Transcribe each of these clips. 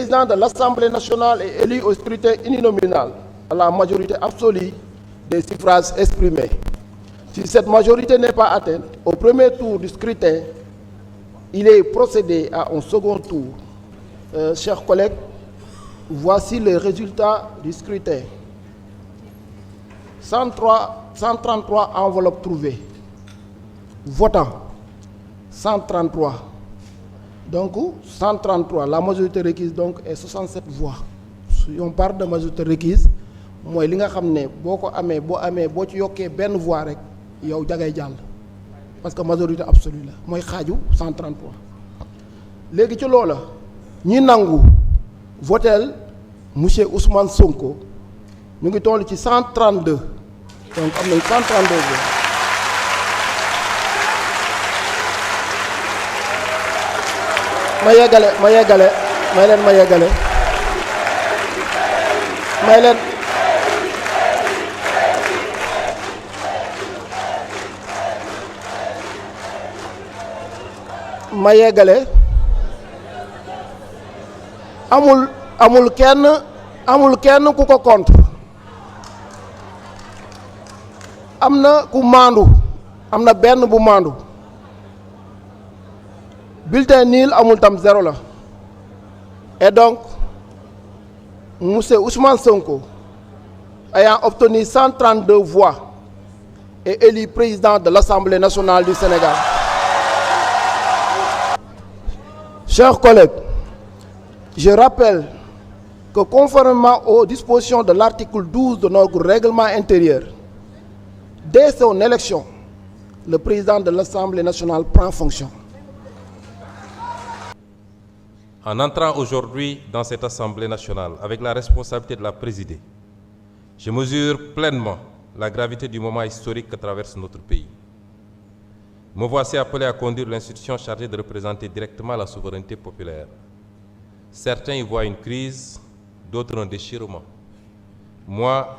président de l'Assemblée nationale est élu au scrutin uninominal à la majorité absolue des suffrages exprimés. Si cette majorité n'est pas atteinte au premier tour du scrutin, il est procédé à un second tour. Chers collègues, voici les résultats du scrutin. 133 enveloppes trouvées. Votants, 133. Donc, 133. La majorité requise donc, est 67 voix. Si on parle de majorité requise, moi, ce que je sais, si tu as une voix, tu as parce que la majorité absolue. Moi, je 133. Léegi ci loola ñi nangu votel monsieur Ousmane Sonko ñu ngi toll ci 132 donc am nañ 132 voix. ma yeggale may leen ma yeggale amul kenn ku ko contre am na ku maandu am na benn bu maandu bulletin nul amul tam zéro la et donc monsieur Ousmane Sonko ayant obtenu 132 voix est élu président de l'Assemblée nationale du Sénégal. Chers collègues, je rappelle que conformément aux dispositions de l'article 12 de notre règlement intérieur, dès son élection, le président de l'Assemblée nationale prend fonction. En entrant aujourd'hui dans cette Assemblée nationale avec la responsabilité de la présider, je mesure pleinement la gravité du moment historique que traverse notre pays. Me voici appelé à conduire l'institution chargée de représenter directement la souveraineté populaire. Certains y voient une crise, d'autres un déchirement. Moi,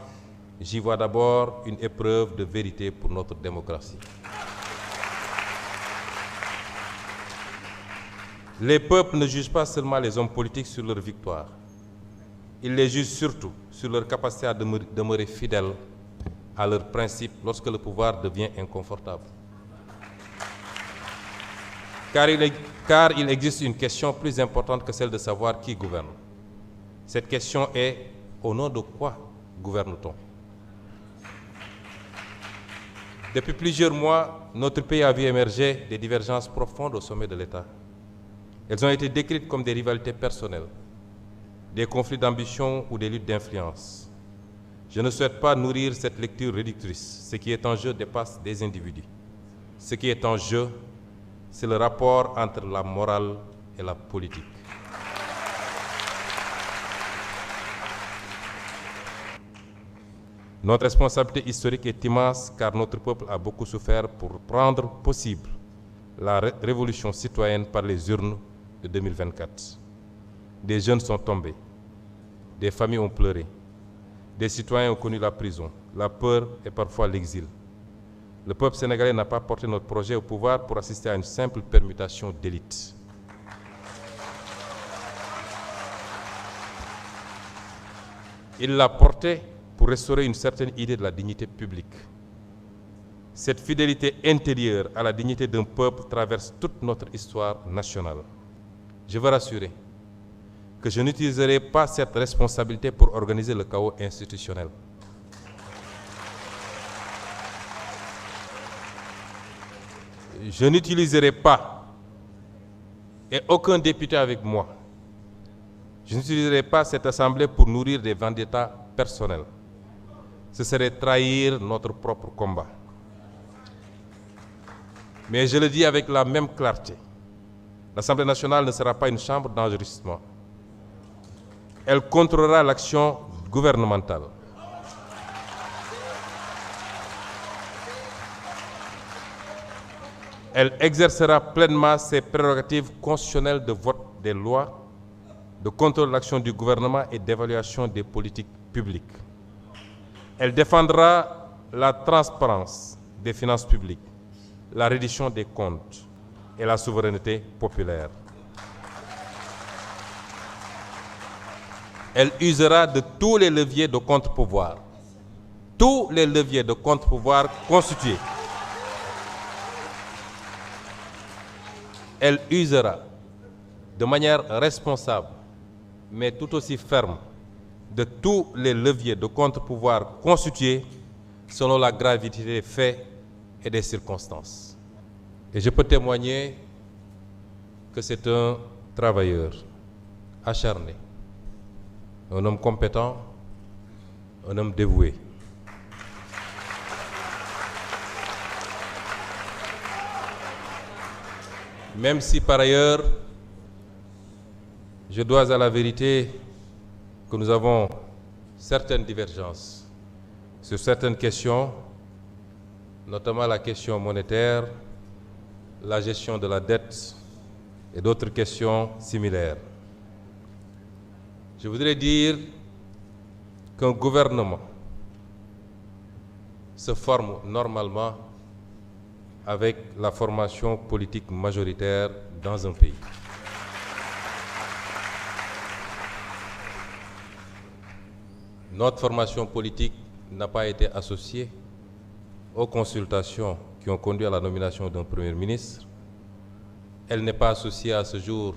j'y vois d'abord une épreuve de vérité pour notre démocratie. Les peuples ne jugent pas seulement les hommes politiques sur leur victoire. Ils les jugent surtout sur leur capacité à demeurer fidèles à leurs principes lorsque le pouvoir devient inconfortable. Car il existe une question plus importante que celle de savoir qui gouverne. Cette question est: au nom de quoi gouverne-t-on? Depuis plusieurs mois, notre pays a vu émerger des divergences profondes au sommet de l'État. Elles ont été décrites comme des rivalités personnelles, des conflits d'ambition ou des luttes d'influence. Je ne souhaite pas nourrir cette lecture réductrice. Ce qui est en jeu dépasse des individus. Ce qui est en jeu, c'est le rapport entre la morale et la politique. Notre responsabilité historique est immense car notre peuple a beaucoup souffert pour rendre possible la révolution citoyenne par les urnes de 2024. Des jeunes sont tombés, des familles ont pleuré, des citoyens ont connu la prison, la peur et parfois l'exil. Le peuple sénégalais n'a pas porté notre projet au pouvoir pour assister à une simple permutation d'élite. Il l'a porté pour restaurer une certaine idée de la dignité publique. Cette fidélité intérieure à la dignité d'un peuple traverse toute notre histoire nationale. Je veux rassurer que je n'utiliserai pas cette responsabilité pour organiser le chaos institutionnel. Je n'utiliserai pas, et aucun député avec moi, je n'utiliserai pas cette assemblée pour nourrir des vendettas personnels. Ce serait trahir notre propre combat. Mais je le dis avec la même clarté, l'Assemblée nationale ne sera pas une chambre d'enregistrement. Elle contrôlera l'action gouvernementale. Elle exercera pleinement ses prérogatives constitutionnelles de vote des lois, de contrôle de l'action du gouvernement et d'évaluation des politiques publiques. Elle défendra la transparence des finances publiques, la reddition des comptes et la souveraineté populaire. elle usera de tous les leviers de contre-pouvoir. Tous les leviers de contre-pouvoir constitués. Elle usera de manière responsable, mais tout aussi ferme, de tous les leviers de contre-pouvoir constitués selon la gravité des faits et des circonstances. Et je peux témoigner que c'est un travailleur acharné, un homme compétent, un homme dévoué. Même si par ailleurs, je dois à la vérité que nous avons certaines divergences sur certaines questions, notamment la question monétaire, la gestion de la dette et d'autres questions similaires. Je voudrais dire qu'un gouvernement se forme normalement avec la formation politique majoritaire dans un pays. Notre formation politique n'a pas été associée aux consultations qui ont conduit à la nomination d'un Premier ministre. Elle n'est pas associée à ce jour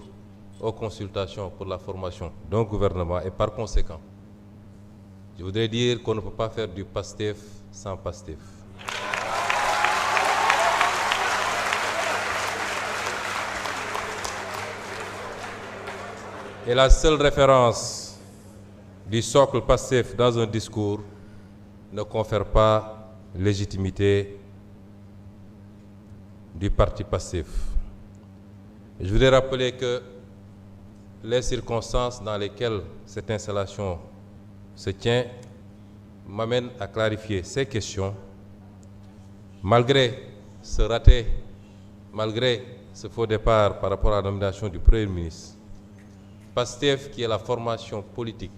aux consultations pour la formation d'un gouvernement et par conséquent, je voudrais dire qu'on ne peut pas faire du PASTEF sans PASTEF. Et la seule référence du socle PASTEF dans un discours ne confère pas légitimité du parti PASTEF. Je voudrais rappeler que les circonstances dans lesquelles cette installation se tient m'amènent à clarifier ces questions. Malgré ce raté, malgré ce faux départ par rapport à la nomination du Premier ministre, PASTEF, qui est la formation politique,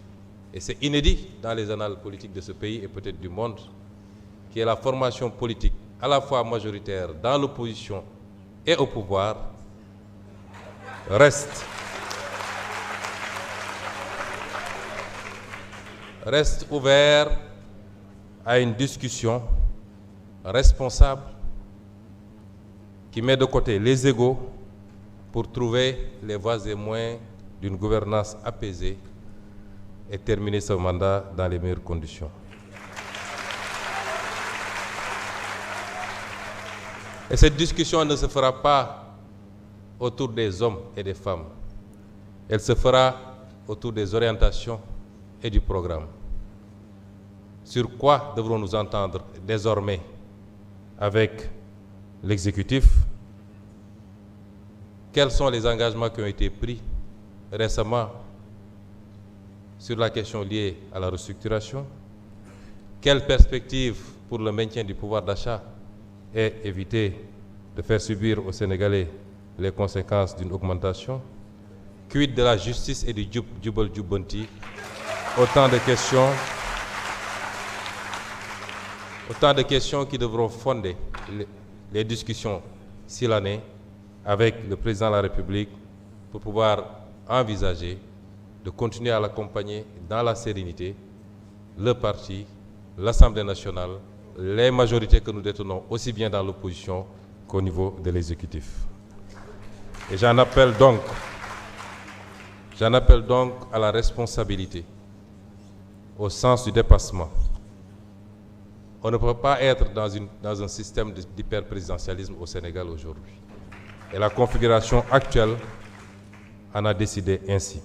et c'est inédit dans les annales politiques de ce pays et peut-être du monde, qui est la formation politique à la fois majoritaire dans l'opposition et au pouvoir, reste ouvert à une discussion responsable qui met de côté les égos pour trouver les voies et moyens d'une gouvernance apaisée et terminer ce mandat dans les meilleures conditions. Et cette discussion ne se fera pas autour des hommes et des femmes. Elle se fera autour des orientations et du programme. Sur quoi devrons-nous entendre désormais avec l'exécutif? Quels sont les engagements qui ont été pris récemment sur la question liée à la restructuration? Quelles perspectives pour le maintien du pouvoir d'achat et éviter de faire subir aux Sénégalais les conséquences d'une augmentation? Quid de la justice et du jubal jubbanti? Autant de questions qui devront fonder les discussions s'il en est avec le président de la République pour pouvoir envisager de continuer à l'accompagner dans la sérénité, le parti, l'Assemblée nationale, les majorités que nous détenons aussi bien dans l'opposition qu'au niveau de l'exécutif. Et j'en appelle donc à la responsabilité, au sens du dépassement. On ne peut pas être dans un système d'hyperprésidentialisme au Sénégal aujourd'hui. Et la configuration actuelle en a décidé ainsi.